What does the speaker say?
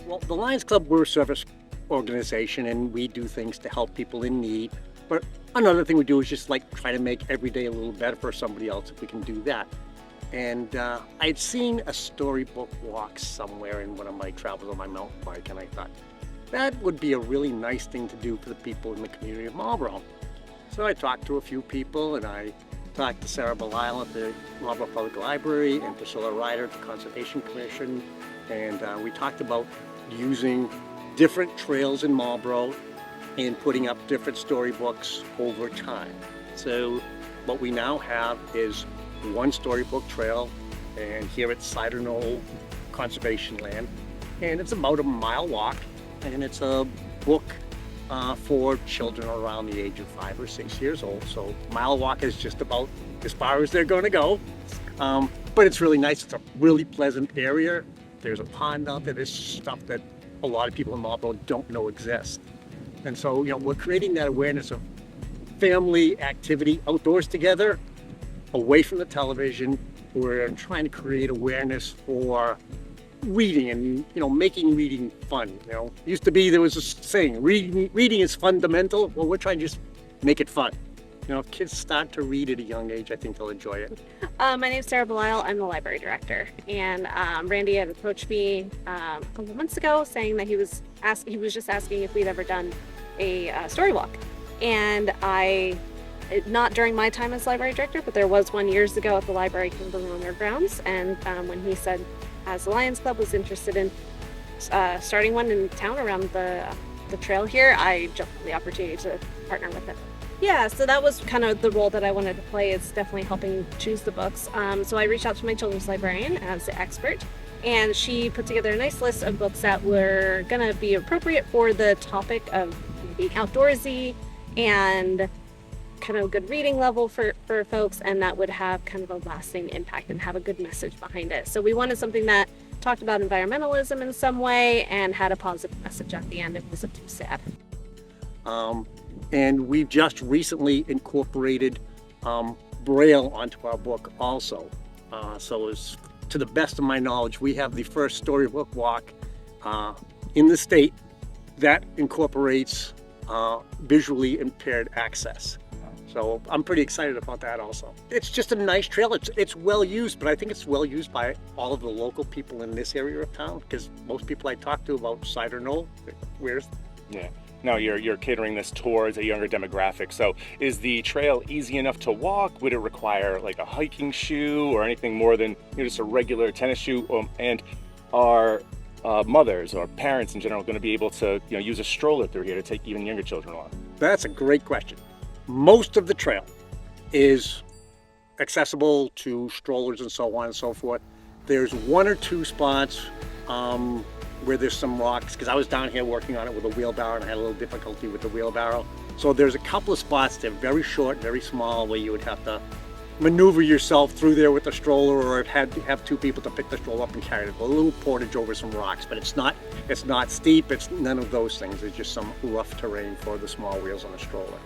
Well, the Lions Club, we're a service organization and we do things to help people in need. But another thing we do is just like try to make every day a little better for somebody else if we can do that. And I'd seen a storybook walk somewhere in one of my travels on my mountain bike, and I thought that would be a really nice thing to do for the people in the community of Marlborough. So I talked to a few people, and I talked to Sara Belisle at the Marlborough Public Library and Priscilla Ryder at the Conservation Commission, and we talked about using different trails in Marlborough and putting up different storybooks over time. So what we now have is one storybook trail, and here at Cider Knoll Conservation Land, and it's about a mile walk, and it's a book for children around the age of 5 or 6 years old. So mile walk is just about as far as they're going to go, but it's really nice. It's a really pleasant area. There's a pond out there. There's stuff that a lot of people in Marlborough don't know exists, and so we're creating that awareness of family activity outdoors together, away from the television. We're trying to create awareness for reading and making reading fun. Used to be there was a saying, reading is fundamental. Well, we're trying to just make it fun. If kids start to read at a young age, I think they'll enjoy it. My name's Sara Belisle. I'm the library director, and Randy had approached me a couple months ago saying that he was just asking if we'd ever done a story walk, and not during my time as library director, but there was one years ago at the library Kimberley on their grounds, and when he said as the Lions Club was interested in starting one in town around the trail here, I jumped at the opportunity to partner with it. Yeah, so that was kind of the role that I wanted to play, is definitely helping choose the books. So I reached out to my children's librarian as the expert, and she put together a nice list of books that were going to be appropriate for the topic of being outdoorsy and kind of a good reading level for folks, and that would have kind of a lasting impact and have a good message behind it. So we wanted something that talked about environmentalism in some way and had a positive message at the end. It wasn't too sad. And we've just recently incorporated Braille onto our book also. So to the best of my knowledge, we have the first storybook walk in the state that incorporates visually impaired access. So I'm pretty excited about that also. It's just a nice trail. It's well used, but I think it's well used by all of the local people in this area of town, because most people I talk to about Cider Knoll, Yeah. Now you're catering this towards a younger demographic. So is the trail easy enough to walk? Would it require like a hiking shoe or anything more than just a regular tennis shoe? And are mothers or parents in general going to be able to use a stroller through here to take even younger children along? That's a great question. Most of the trail is accessible to strollers and so on and so forth. There's one or two spots where there's some rocks, because I was down here working on it with a wheelbarrow and I had a little difficulty with the wheelbarrow. So there's a couple of spots that are very short, very small, where you would have to maneuver yourself through there with the stroller, or have two people to pick the stroller up and carry it. A little portage over some rocks, but it's not steep. It's none of those things. It's just some rough terrain for the small wheels on a stroller.